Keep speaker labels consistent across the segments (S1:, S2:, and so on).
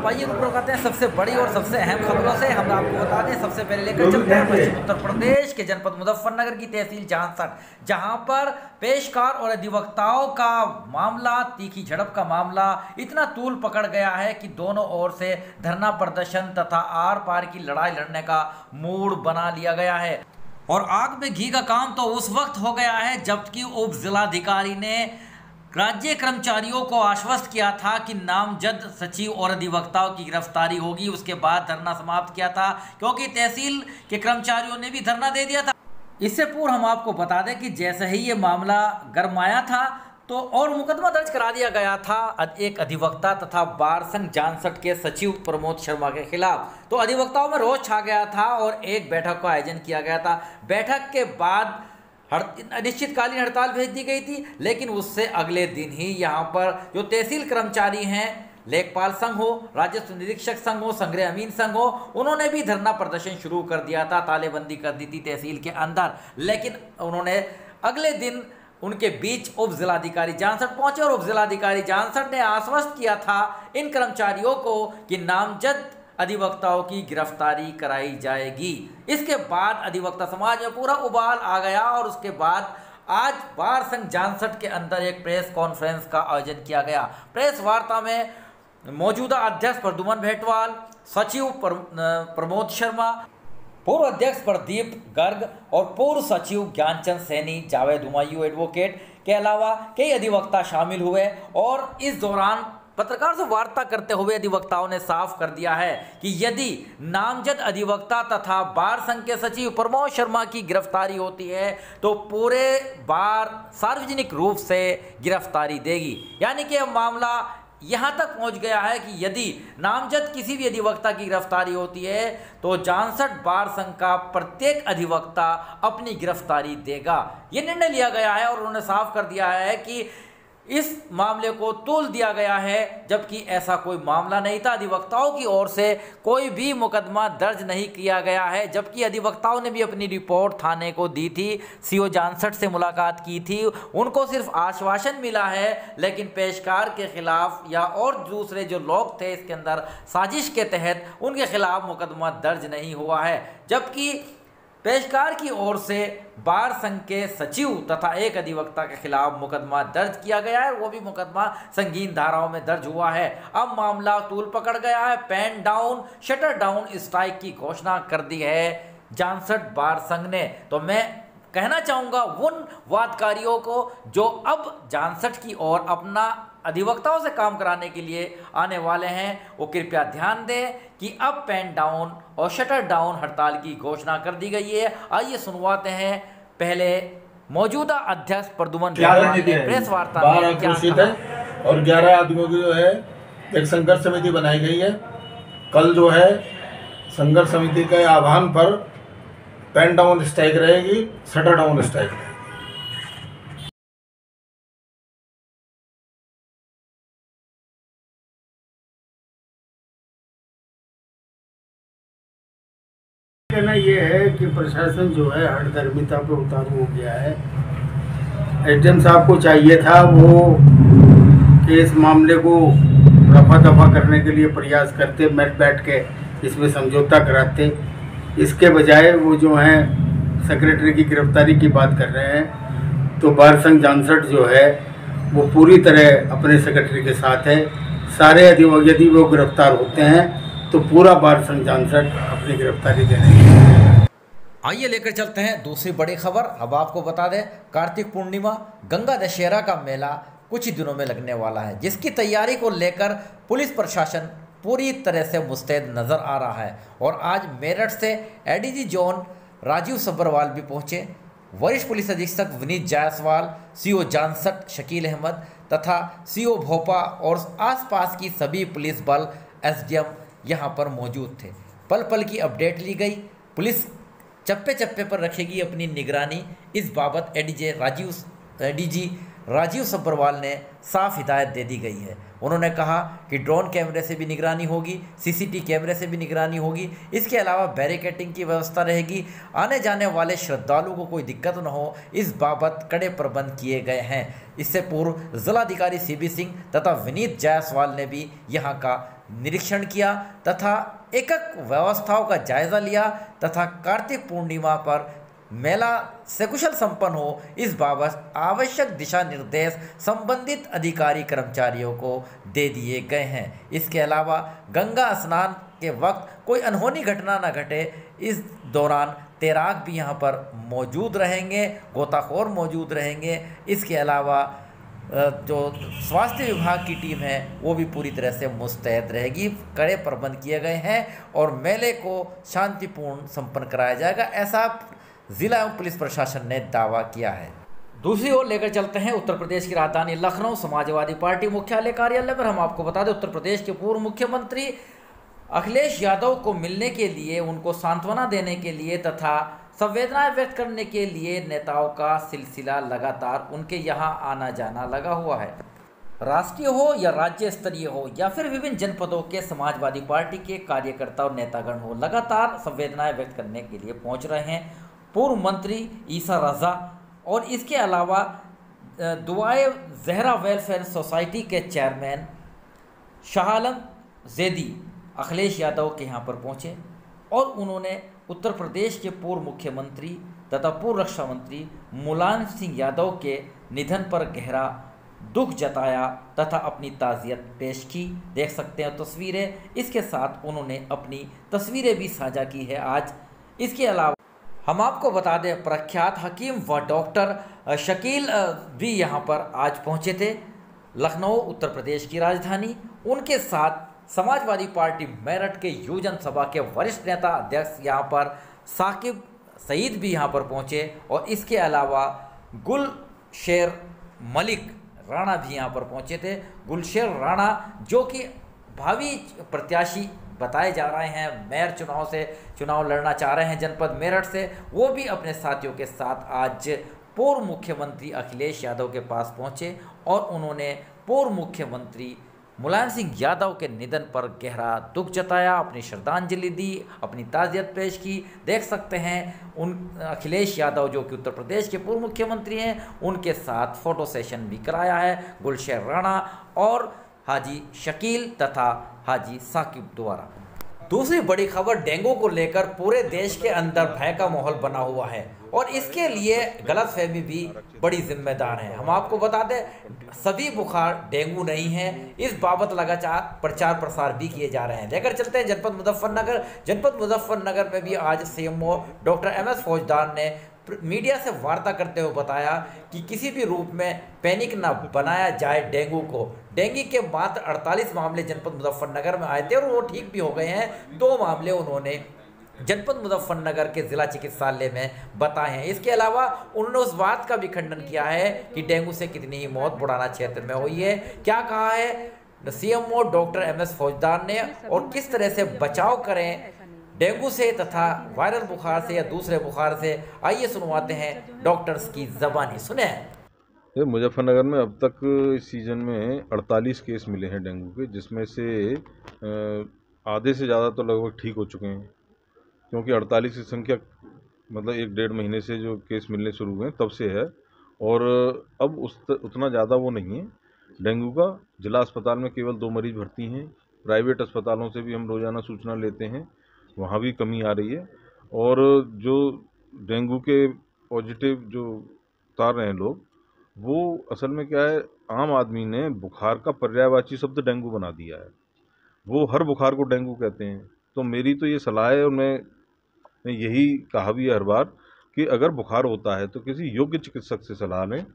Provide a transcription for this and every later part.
S1: अब आइए रुक करते हैं सबसे बड़ी और सबसे अहम खबरों से। हम आपको बता दें, सबसे पहले लेकर चलते हैं पश्चिम उत्तर प्रदेश के जनपद मुजफ्फरनगर की तहसील जानसठ, जहां पर पेशकार और अधिवक्ताओं का मामला, तीखी झड़प का मामला इतना तूल पकड़ गया है कि दोनों ओर से धरना प्रदर्शन तथा आर पार की लड़ाई लड़ने का मूड बना लिया गया है। और आग में घी का काम तो उस वक्त हो गया है जबकि उप जिलाधिकारी ने राज्य कर्मचारियों को आश्वस्त किया था कि नामजद सचिव और अधिवक्ताओं की गिरफ्तारी होगी। उसके बाद धरना समाप्त किया था क्योंकि तहसील के कर्मचारियों ने भी धरना दे दिया था। इससे पूर्व हम आपको बता दें कि जैसे ही ये मामला गरमाया था तो और मुकदमा दर्ज करा दिया गया था एक अधिवक्ता तथा बार संघ जानसठ के सचिव प्रमोद शर्मा के खिलाफ। तो अधिवक्ताओं में रोष छा गया था और एक बैठक का आयोजन किया गया था। बैठक के बाद अनिश्चितकालीन हड़ताल भेज दी गई थी, लेकिन उससे अगले दिन ही यहाँ पर जो तहसील कर्मचारी हैं, लेखपाल संघ हो, राजस्व निरीक्षक संघ हो, संग्रह अमीन संघ हो, उन्होंने भी धरना प्रदर्शन शुरू कर दिया था, तालेबंदी कर दी थी तहसील के अंदर। लेकिन उन्होंने अगले दिन उनके बीच उप जिलाधिकारी जानसठ पहुंचे और उप जिलाधिकारी जानसठ ने आश्वस्त किया था इन कर्मचारियों को कि नामजद अधिवक्ताओं की गिरफ्तारी कराई जाएगी। इसके बाद अधिवक्ता समाज में पूरा उबाल आ गया और उसके बाद आज बार संघ जानसठ के अंदर एक प्रेस कॉन्फ्रेंस का आयोजन किया गया। प्रेस वार्ता में मौजूदा अध्यक्ष प्रद्युमन भेटवाल, सचिव प्रमोद शर्मा, पूर्व अध्यक्ष प्रदीप गर्ग और पूर्व सचिव ज्ञानचंद सैनी, जावेद हुमायूं एडवोकेट के अलावा कई अधिवक्ता शामिल हुए। और इस दौरान पत्रकार से वार्ता करते हुए अधिवक्ताओं ने साफ कर दिया है कि यदि नामजद अधिवक्ता तथा बार संघ के सचिव प्रमोद शर्मा की गिरफ्तारी होती है तो पूरे बार सार्वजनिक रूप से गिरफ्तारी देगी। यानी कि यह मामला यहाँ तक पहुँच गया है कि यदि नामजद किसी भी अधिवक्ता की गिरफ्तारी होती है तो जानसठ बार संघ का प्रत्येक अधिवक्ता अपनी गिरफ्तारी देगा। ये निर्णय लिया गया है और उन्होंने साफ कर दिया है कि इस मामले को तोल दिया गया है, जबकि ऐसा कोई मामला नहीं था। अधिवक्ताओं की ओर से कोई भी मुकदमा दर्ज नहीं किया गया है, जबकि अधिवक्ताओं ने भी अपनी रिपोर्ट थाने को दी थी, सीओ जानसठ से मुलाकात की थी। उनको सिर्फ आश्वासन मिला है, लेकिन पेशकार के खिलाफ या और दूसरे जो लोग थे इसके अंदर साजिश के तहत उनके खिलाफ मुकदमा दर्ज नहीं हुआ है। जबकि पेशकार की ओर से बार संघ के सचिव तथा एक अधिवक्ता के खिलाफ मुकदमा दर्ज किया गया है, वो भी मुकदमा संगीन धाराओं में दर्ज हुआ है। अब मामला तूल पकड़ गया है। Pen down, shutter down strike की घोषणा कर दी है जानसठ बार संघ ने। तो मैं कहना चाहूँगा उन वादकारियों को जो अब जानसठ की ओर अपना अधिवक्ताओं से काम कराने के लिए आने वाले हैं, वो कृपया ध्यान दें कि अब पेन डाउन और शटर डाउन हड़ताल की घोषणा कर दी गई है। आइए सुनवाते हैं पहले मौजूदा अध्यक्ष प्रद्युमन भेटवाल ने प्रेस वार्ता में क्या कहा।
S2: और 11 आदमियों की जो है एक संघर्ष समिति बनाई गई है। कल जो है संघर्ष समिति के आह्वान पर पेन डाउन स्ट्राइक रहेगी, शटर डाउन स्ट्राइक रहेगी।
S3: कहना ये है कि प्रशासन जो है हठधर्मिता पे उतारू हो गया है। एसडीएम साहब को चाहिए था वो कि इस मामले को रफा दफा करने के लिए प्रयास करते, बैठ के इसमें समझौता कराते। इसके बजाय वो जो हैं सेक्रेटरी की गिरफ्तारी की बात कर रहे हैं। तो बार संघ जानसठ जो है वो पूरी तरह अपने सेक्रेटरी के साथ है। सारे यदि वो गिरफ्तार होते हैं तो पूरा बार संघ जानसठ अपनी गिरफ्तारी देने।
S1: आइए लेकर चलते हैं दूसरी बड़ी खबर। अब आपको बता दें, कार्तिक पूर्णिमा गंगा दशहरा का मेला कुछ ही दिनों में लगने वाला है, जिसकी तैयारी को लेकर पुलिस प्रशासन पूरी तरह से मुस्तैद नज़र आ रहा है। और आज मेरठ से एडीजी जोन राजीव सब्बरवाल भी पहुंचे। वरिष्ठ पुलिस अधीक्षक विनीत जायसवाल, सीओ जानसठ शकील अहमद तथा सीओ भोपा और आसपास की सभी पुलिस बल, एसडीएम यहाँ पर मौजूद थे। पल पल की अपडेट ली गई। पुलिस चप्पे चप्पे पर रखेगी अपनी निगरानी। इस बाबत एडीजी राजीव सब्बरवाल ने साफ हिदायत दे दी गई है। उन्होंने कहा कि ड्रोन कैमरे से भी निगरानी होगी, सीसीटीवी कैमरे से भी निगरानी होगी। इसके अलावा बैरिकेडिंग की व्यवस्था रहेगी। आने जाने वाले श्रद्धालुओं को कोई दिक्कत न हो, इस बाबत कड़े प्रबंध किए गए हैं। इससे पूर्व जिलाधिकारी सीबी सिंह तथा विनीत जायसवाल ने भी यहाँ का निरीक्षण किया तथा एक व्यवस्थाओं का जायजा लिया तथा कार्तिक पूर्णिमा पर मेला सकुशल संपन्न हो इस बाबत आवश्यक दिशा निर्देश संबंधित अधिकारी कर्मचारियों को दे दिए गए हैं। इसके अलावा गंगा स्नान के वक्त कोई अनहोनी घटना न घटे, इस दौरान तैराक भी यहाँ पर मौजूद रहेंगे, गोताखोर मौजूद रहेंगे। इसके अलावा जो स्वास्थ्य विभाग की टीम है वो भी पूरी तरह से मुस्तैद रहेगी। कड़े प्रबंध किए गए हैं और मेले को शांतिपूर्ण संपन्न कराया जाएगा, ऐसा जिला एवं पुलिस प्रशासन ने दावा किया है। दूसरी ओर लेकर चलते हैं उत्तर प्रदेश की राजधानी लखनऊ समाजवादी पार्टी मुख्यालय कार्यालय पर। हम आपको बता दें, उत्तर प्रदेश के पूर्व मुख्यमंत्री अखिलेश यादव को मिलने के लिए, उनको सांत्वना देने के लिए तथा संवेदनाएं व्यक्त करने के लिए नेताओं का सिलसिला लगातार उनके यहाँ आना जाना लगा हुआ है। राष्ट्रीय हो या राज्य स्तरीय हो या फिर विभिन्न जनपदों के समाजवादी पार्टी के कार्यकर्ता और नेतागण हो, लगातार संवेदनाएं व्यक्त करने के लिए पहुंच रहे हैं। पूर्व मंत्री ईसा रजा और इसके अलावा दुआए जहरा वेलफेयर सोसाइटी के चेयरमैन शाह आलम जैदी अखिलेश यादव के यहाँ पर पहुँचे और उन्होंने उत्तर प्रदेश के पूर्व मुख्यमंत्री तथा पूर्व रक्षा मंत्री मुलायम सिंह यादव के निधन पर गहरा दुख जताया तथा अपनी ताज़ियत पेश की। देख सकते हैं तस्वीरें, इसके साथ उन्होंने अपनी तस्वीरें भी साझा की है आज। इसके अलावा हम आपको बता दें, प्रख्यात हकीम व डॉक्टर शकील भी यहाँ पर आज पहुँचे थे, लखनऊ उत्तर प्रदेश की राजधानी। उनके साथ समाजवादी पार्टी मेरठ के युवजन सभा के वरिष्ठ नेता अध्यक्ष यहाँ पर साकिब सईद भी यहाँ पर पहुँचे और इसके अलावा गुलशेर मलिक राणा भी यहाँ पर पहुँचे थे। गुलशेर राणा जो कि भावी प्रत्याशी बताए जा रहे हैं, मेयर चुनाव लड़ना चाह रहे हैं जनपद मेरठ से, वो भी अपने साथियों के साथ आज पूर्व मुख्यमंत्री अखिलेश यादव के पास पहुंचे और उन्होंने पूर्व मुख्यमंत्री मुलायम सिंह यादव के निधन पर गहरा दुख जताया, अपनी श्रद्धांजलि दी, अपनी ताज़ियत पेश की। देख सकते हैं उन अखिलेश यादव जो कि उत्तर प्रदेश के पूर्व मुख्यमंत्री हैं, उनके साथ फ़ोटो सेशन भी कराया है गुलशेर राणा और हाजी शकील तथा हाजी साकिब द्वारा। दूसरी बड़ी खबर, डेंगू को लेकर पूरे देश के अंदर भय का माहौल बना हुआ है और इसके लिए गलतफहमी भी बड़ी जिम्मेदार है। हम आपको बता दें, सभी बुखार डेंगू नहीं है, इस बाबत लगातार प्रचार प्रसार भी किए जा रहे हैं। लेकर चलते हैं जनपद मुजफ्फरनगर। जनपद मुजफ्फरनगर में भी आज सीएमओ डॉक्टर MS फौजदार ने मीडिया से वार्ता करते हुए बताया कि किसी भी रूप में पैनिक न बनाया जाए डेंगू को। डेंगू के मात्र 48 मामले जनपद मुजफ्फरनगर में आए थे और वो ठीक भी हो गए हैं। 2 मामले उन्होंने जनपद मुजफ्फरनगर के जिला चिकित्सालय में बताए हैं। इसके अलावा उन्होंने उस बात का भी खंडन किया है कि डेंगू से कितनी ही मौत बुढ़ाना क्षेत्र में हुई है। क्या कहा है सीएमओ डॉक्टर MS फौजदार ने और किस तरह से बचाव करें डेंगू से तथा वायरल बुखार से या दूसरे बुखार से, आइए सुनवाते हैं डॉक्टर्स की ज़बानी। सुने।
S4: मुजफ्फरनगर में अब तक इस सीज़न में 48 केस मिले हैं डेंगू के, जिसमें से आधे से ज़्यादा तो लगभग ठीक हो चुके हैं, क्योंकि 48 की संख्या मतलब 1-1.5 महीने से जो केस मिलने शुरू हुए हैं तब से है और अब उतना ज़्यादा वो नहीं है डेंगू का। जिला अस्पताल में केवल 2 मरीज भर्ती हैं। प्राइवेट अस्पतालों से भी हम रोज़ाना सूचना लेते हैं, वहाँ भी कमी आ रही है। और जो डेंगू के पॉजिटिव जो उतार रहे हैं लोग, वो असल में क्या है, आम आदमी ने बुखार का पर्यायवाची शब्द डेंगू बना दिया है। वो हर बुखार को डेंगू कहते हैं। तो मेरी तो ये सलाह है और मैं यही कहा भी है हर बार कि अगर बुखार होता है तो किसी योग्य चिकित्सक से सलाह लें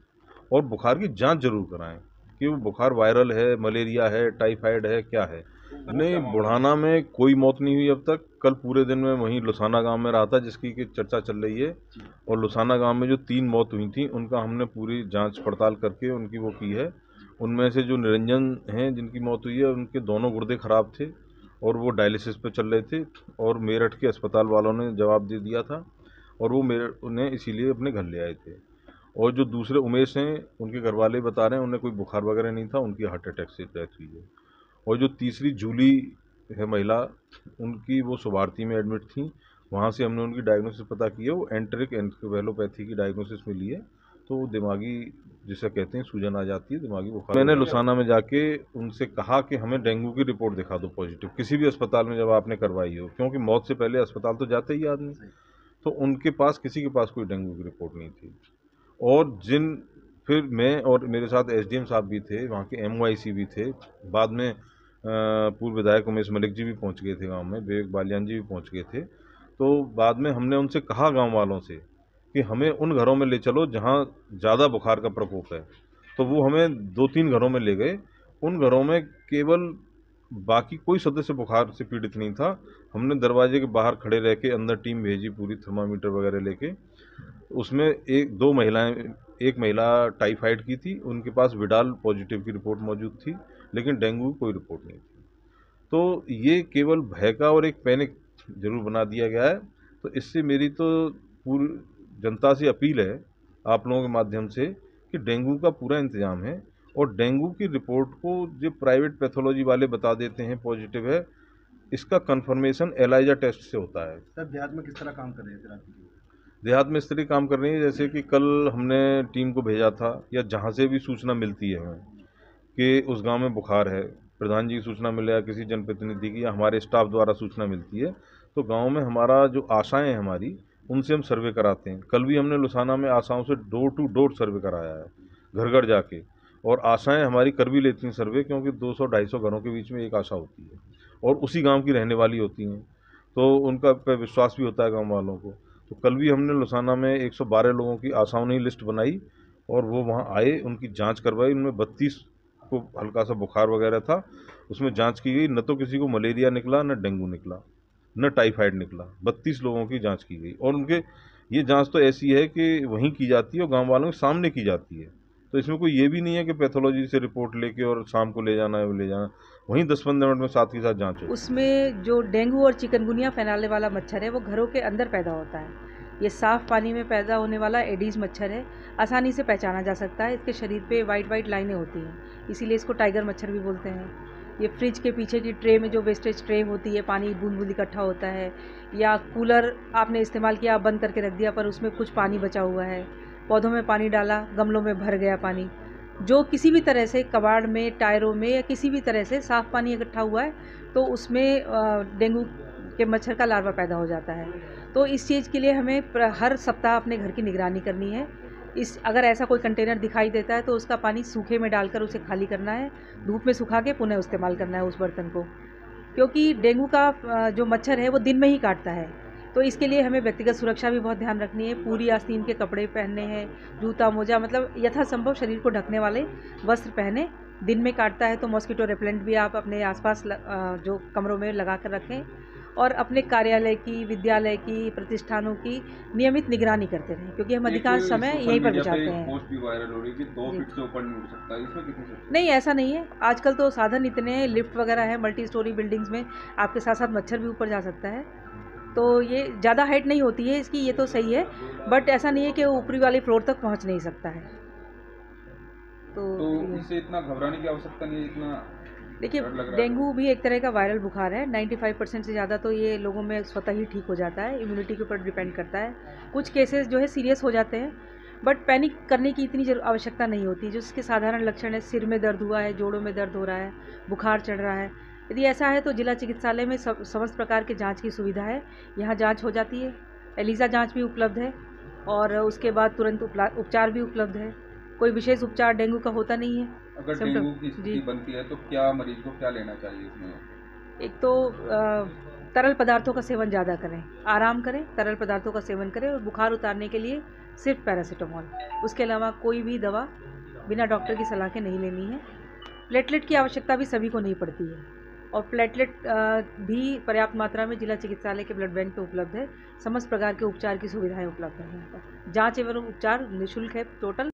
S4: और बुखार की जांच जरूर कराएं कि वो बुखार वायरल है, मलेरिया है, टाइफाइड है, क्या है। नहीं, बुढ़ाना में कोई मौत नहीं हुई अब तक। कल पूरे दिन में वहीं लुसाना गांव में रहा था जिसकी की चर्चा चल रही है, और लुसाना गांव में जो 3 मौत हुई थी उनका हमने पूरी जांच पड़ताल करके उनकी वो की है। उनमें से जो निरंजन हैं जिनकी मौत हुई है, उनके दोनों गुर्दे ख़राब थे और वो डायलिसिस पे चल रहे थे और मेरठ के अस्पताल वालों ने जवाब दे दिया था और वो उन्हें इसीलिए अपने घर ले आए थे। और जो दूसरे उमेश हैं, उनके घर वाले बता रहे हैं उन्हें कोई बुखार वगैरह नहीं था, उनकी हार्ट अटैक से डेथ हुई है। और जो तीसरी जूली है महिला, उनकी वो सुभारती में एडमिट थी, वहाँ से हमने उनकी डायग्नोसिस पता की है, वो एंटेरिक एन्सेफेलोपैथी की डायग्नोसिस मिली है। तो वो दिमागी जिसे कहते हैं सूजन आ जाती है, दिमागी बुखार। मैंने लुसाना में जाके उनसे कहा कि हमें डेंगू की रिपोर्ट दिखा दो पॉजिटिव, किसी भी अस्पताल में जब आपने करवाई हो, क्योंकि मौत से पहले अस्पताल तो जाते ही आदमी। तो उनके पास, किसी के पास कोई डेंगू की रिपोर्ट नहीं थी। और फिर मैं और मेरे साथ एसडीएम साहब भी थे, वहाँ के एमओआईसी भी थे, बाद में पूर्व विधायक उमेश मलिक जी भी पहुँच गए थे गाँव में, विवेक बालियान जी भी पहुँच गए थे। तो बाद में हमने उनसे कहा गाँव वालों से कि हमें उन घरों में ले चलो जहाँ ज़्यादा बुखार का प्रकोप है। तो वो हमें 2-3 घरों में ले गए। उन घरों में केवल बाकी कोई सदस्य बुखार से पीड़ित नहीं था। हमने दरवाजे के बाहर खड़े रह के अंदर टीम भेजी, पूरी थर्मामीटर वगैरह लेके। उसमें एक महिला टाइफाइड की थी, उनके पास विडाल पॉजिटिव की रिपोर्ट मौजूद थी, लेकिन डेंगू की कोई रिपोर्ट नहीं थी। तो ये केवल भय का और एक पैनिक जरूर बना दिया गया है। तो इससे मेरी तो पूरी जनता से अपील है आप लोगों के माध्यम से कि डेंगू का पूरा इंतजाम है, और डेंगू की रिपोर्ट को जो प्राइवेट पैथोलॉजी वाले बता देते हैं पॉजिटिव है, इसका कंफर्मेशन एलाइजा टेस्ट से होता है।
S5: सर देहात में किस तरह काम कर रहे हैं?
S4: देहात में इस तरह काम कर रही है जैसे कि कल हमने टीम को भेजा था, या जहाँ से भी सूचना मिलती है हमें कि उस गांव में बुखार है, प्रधान जी की सूचना मिले या किसी जनप्रतिनिधि की या हमारे स्टाफ द्वारा सूचना मिलती है, तो गांव में हमारा जो आशाएं हैं हमारी, उनसे हम सर्वे कराते हैं। कल भी हमने लुसाना में आशाओं से डोर टू डोर सर्वे कराया है, घर घर जाके। और आशाएं हमारी कर भी लेती हैं सर्वे, क्योंकि 200-250 घरों के बीच में एक आशा होती है और उसी गांव की रहने वाली होती हैं, तो उनका पे विश्वास भी होता है गांव वालों को। तो कल भी हमने लुसाना में 112 लोगों की आशाओं ने लिस्ट बनाई और वो वहाँ आए, उनकी जाँच करवाई। उनमें 32 को हल्का सा बुखार वगैरह था, उसमें जाँच की गई, न तो किसी को मलेरिया निकला, न डेंगू निकला, न टाइफाइड निकला। 32 लोगों की जांच की गई, और उनके ये जांच तो ऐसी है कि वहीं की जाती है और गांव वालों के सामने की जाती है। तो इसमें कोई ये भी नहीं है कि पैथोलॉजी से रिपोर्ट लेके और शाम को ले जाना है, वो ले जाना, वहीं 10-15 मिनट में साथ के साथ जांच हो।
S6: उसमें जो डेंगू और चिकनगुनिया फैलाने वाला मच्छर है वो घरों के अंदर पैदा होता है। ये साफ़ पानी में पैदा होने वाला एडीज मच्छर है, आसानी से पहचाना जा सकता है। इसके शरीर पे वाइट लाइनें होती हैं, इसीलिए इसको टाइगर मच्छर भी बोलते हैं। ये फ्रिज के पीछे की ट्रे में जो वेस्टेज ट्रे होती है, पानी बूंद बूंद इकट्ठा होता है, या कूलर आपने इस्तेमाल किया, बंद करके रख दिया, पर उसमें कुछ पानी बचा हुआ है, पौधों में पानी डाला, गमलों में भर गया पानी, जो किसी भी तरह से कबाड़ में, टायरों में या किसी भी तरह से साफ़ पानी इकट्ठा हुआ है, तो उसमें डेंगू के मच्छर का लार्वा पैदा हो जाता है। तो इस चीज़ के लिए हमें हर सप्ताह अपने घर की निगरानी करनी है। अगर ऐसा कोई कंटेनर दिखाई देता है तो उसका पानी सूखे में डालकर उसे खाली करना है, धूप में सुखा के पुनः इस्तेमाल करना है उस बर्तन को, क्योंकि डेंगू का जो मच्छर है वो दिन में ही काटता है। तो इसके लिए हमें व्यक्तिगत सुरक्षा भी बहुत ध्यान रखनी है। पूरी आस्तीन के कपड़े पहनने हैं, जूता मोजा, मतलब यथासंभव शरीर को ढकने वाले वस्त्र पहने। दिन में काटता है तो मॉस्किटो रेपेलेंट भी आप अपने आसपास जो कमरों में लगा कर रखें, और अपने कार्यालय की, विद्यालय की, प्रतिष्ठानों की नियमित निगरानी करते रहें, क्योंकि हम अधिकांश समय यहीं पर बिताते हैं।
S5: पोस्ट भी वायरल हो रही है कि 2 फीट से ऊपर नहीं उड़ सकता, इसमें कितनी सच्चाई?
S6: नहीं, ऐसा नहीं है। आजकल तो साधन इतने हैं, लिफ्ट वगैरह है, मल्टी स्टोरी बिल्डिंग्स में आपके साथ साथ मच्छर भी ऊपर जा सकता है। तो ये ज़्यादा हाइट नहीं होती है इसकी, ये तो सही है, बट ऐसा नहीं है कि वो ऊपरी वाले फ्लोर तक पहुंच नहीं सकता है।
S5: तो इससे इतना घबराने की आवश्यकता नहीं है, इतना
S6: देखिए, डेंगू भी एक तरह का वायरल बुखार है। 95% से ज़्यादा तो ये लोगों में स्वतः ही ठीक हो जाता है, इम्यूनिटी के ऊपर डिपेंड करता है। कुछ केसेस जो है सीरियस हो जाते हैं, बट पैनिक करने की इतनी आवश्यकता नहीं होती। जो इसके साधारण लक्षण है, सिर में दर्द हुआ है, जोड़ों में दर्द हो रहा है, बुखार चढ़ रहा है, यदि ऐसा है तो जिला चिकित्सालय में समस्त प्रकार के जाँच की सुविधा है, यहाँ जाँच हो जाती है। एलिसा जाँच भी उपलब्ध है, और उसके बाद तुरंत उपचार भी उपलब्ध है। कोई विशेष उपचार डेंगू का होता नहीं है।
S5: अगर डेंगू की स्थिति बनती है तो क्या मरीज को क्या लेना चाहिए इसमें?
S6: एक तो तरल पदार्थों का सेवन ज़्यादा करें, आराम करें, तरल पदार्थों का सेवन करें, और बुखार उतारने के लिए सिर्फ पैरासीटामोल, उसके अलावा कोई भी दवा बिना डॉक्टर की सलाह के नहीं लेनी है। प्लेटलेट की आवश्यकता भी सभी को नहीं पड़ती है, और प्लेटलेट भी पर्याप्त मात्रा में जिला चिकित्सालय के ब्लड बैंक पे उपलब्ध है। समस्त प्रकार के उपचार की सुविधाएं उपलब्ध हैं यहाँ पर। जाँच एवं उपचार निःशुल्क है टोटल।